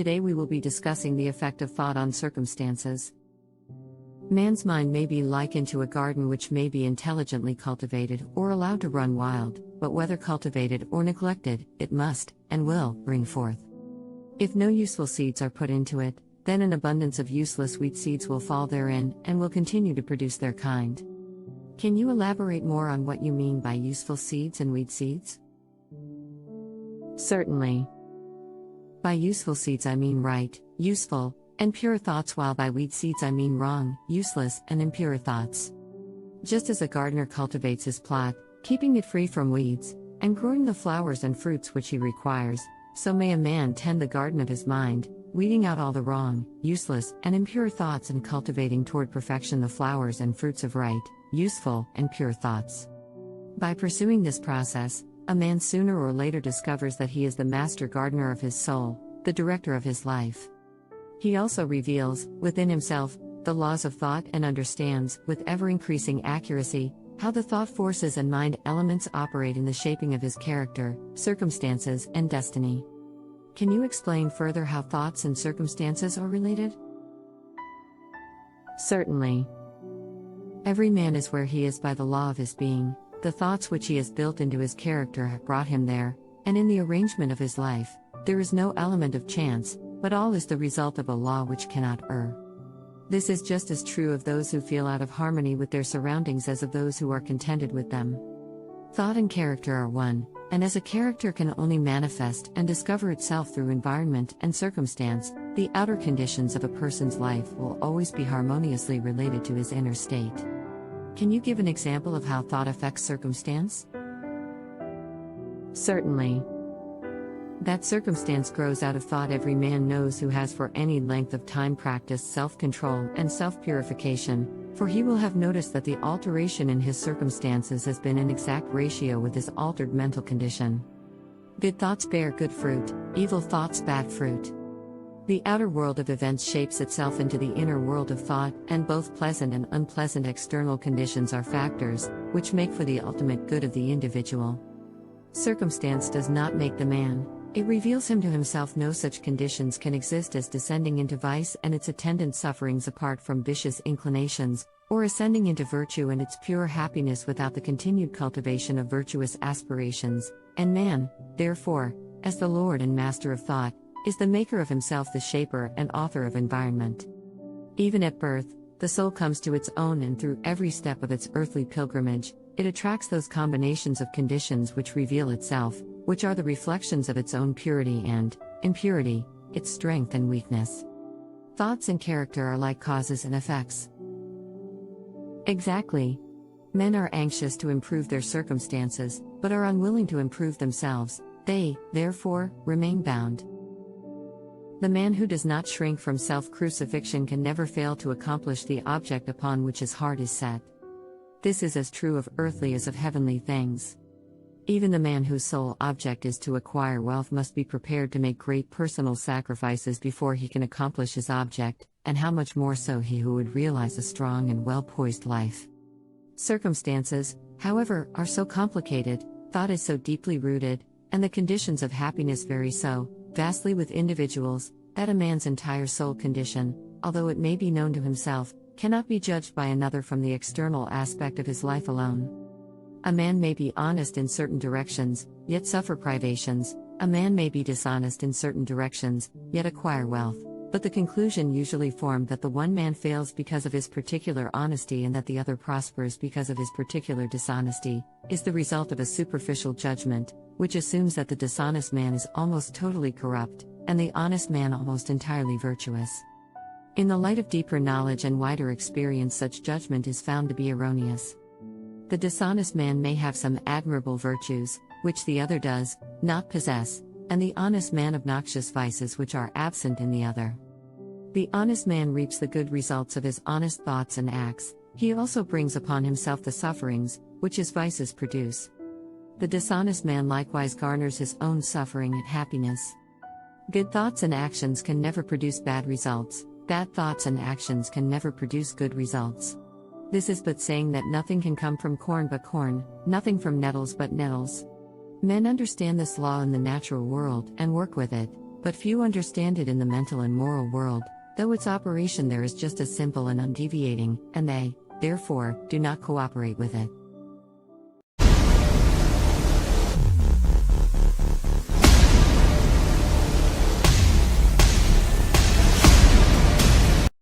today we will be discussing the effect of thought on circumstances. Man's mind may be likened to a garden which may be intelligently cultivated or allowed to run wild, but whether cultivated or neglected, it must, and will, bring forth. If no useful seeds are put into it, then an abundance of useless wheat seeds will fall therein and will continue to produce their kind. Can you elaborate more on what you mean by useful seeds and weed seeds? Certainly. By useful seeds I mean right, useful, and pure thoughts, while by weed seeds I mean wrong, useless, and impure thoughts. Just as a gardener cultivates his plot, keeping it free from weeds, and growing the flowers and fruits which he requires, so may a man tend the garden of his mind, weeding out all the wrong, useless, and impure thoughts and cultivating toward perfection the flowers and fruits of right, useful, and pure thoughts. By pursuing this process, a man sooner or later discovers that he is the master gardener of his soul, the director of his life. He also reveals, within himself, the laws of thought and understands, with ever-increasing accuracy, how the thought forces and mind elements operate in the shaping of his character, circumstances, and destiny. Can you explain further how thoughts and circumstances are related? Certainly. Every man is where he is by the law of his being. The thoughts which he has built into his character have brought him there, and in the arrangement of his life, there is no element of chance, but all is the result of a law which cannot err. This is just as true of those who feel out of harmony with their surroundings as of those who are contented with them. Thought and character are one, and as a character can only manifest and discover itself through environment and circumstance, the outer conditions of a person's life will always be harmoniously related to his inner state. Can you give an example of how thought affects circumstance? Certainly. That circumstance grows out of thought every man knows who has for any length of time practiced self-control and self-purification, for he will have noticed that the alteration in his circumstances has been in exact ratio with his altered mental condition. Good thoughts bear good fruit, evil thoughts bad fruit. The outer world of events shapes itself into the inner world of thought, and both pleasant and unpleasant external conditions are factors which make for the ultimate good of the individual. Circumstance does not make the man. It reveals him to himself. No such conditions can exist as descending into vice and its attendant sufferings apart from vicious inclinations, or ascending into virtue and its pure happiness without the continued cultivation of virtuous aspirations, and man, therefore, as the Lord and Master of thought, is the maker of himself, the shaper and author of environment. Even at birth, the soul comes to its own, and through every step of its earthly pilgrimage, it attracts those combinations of conditions which reveal itself, which are the reflections of its own purity and impurity, its strength and weakness. Thoughts and character are like causes and effects. Exactly. Men are anxious to improve their circumstances, but are unwilling to improve themselves. They, therefore, remain bound. The man who does not shrink from self-crucifixion can never fail to accomplish the object upon which his heart is set. This is as true of earthly as of heavenly things. Even the man whose sole object is to acquire wealth must be prepared to make great personal sacrifices before he can accomplish his object, and how much more so he who would realize a strong and well-poised life. Circumstances, however, are so complicated, thought is so deeply rooted, and the conditions of happiness vary so vastly with individuals, that a man's entire soul condition, although it may be known to himself, cannot be judged by another from the external aspect of his life alone. A man may be honest in certain directions, yet suffer privations. A man may be dishonest in certain directions, yet acquire wealth. But the conclusion usually formed that the one man fails because of his particular honesty and that the other prospers because of his particular dishonesty, is the result of a superficial judgment, which assumes that the dishonest man is almost totally corrupt, and the honest man almost entirely virtuous. In the light of deeper knowledge and wider experience, such judgment is found to be erroneous. The dishonest man may have some admirable virtues, which the other does not possess, and the honest man obnoxious vices which are absent in the other. The honest man reaps the good results of his honest thoughts and acts. He also brings upon himself the sufferings which his vices produce. The dishonest man likewise garners his own suffering and happiness. Good thoughts and actions can never produce bad results. Bad thoughts and actions can never produce good results. This is but saying that nothing can come from corn but corn, nothing from nettles but nettles. Men understand this law in the natural world and work with it, But few understand it in the mental and moral world, though its operation there is just as simple and undeviating, and they, therefore, do not cooperate with it.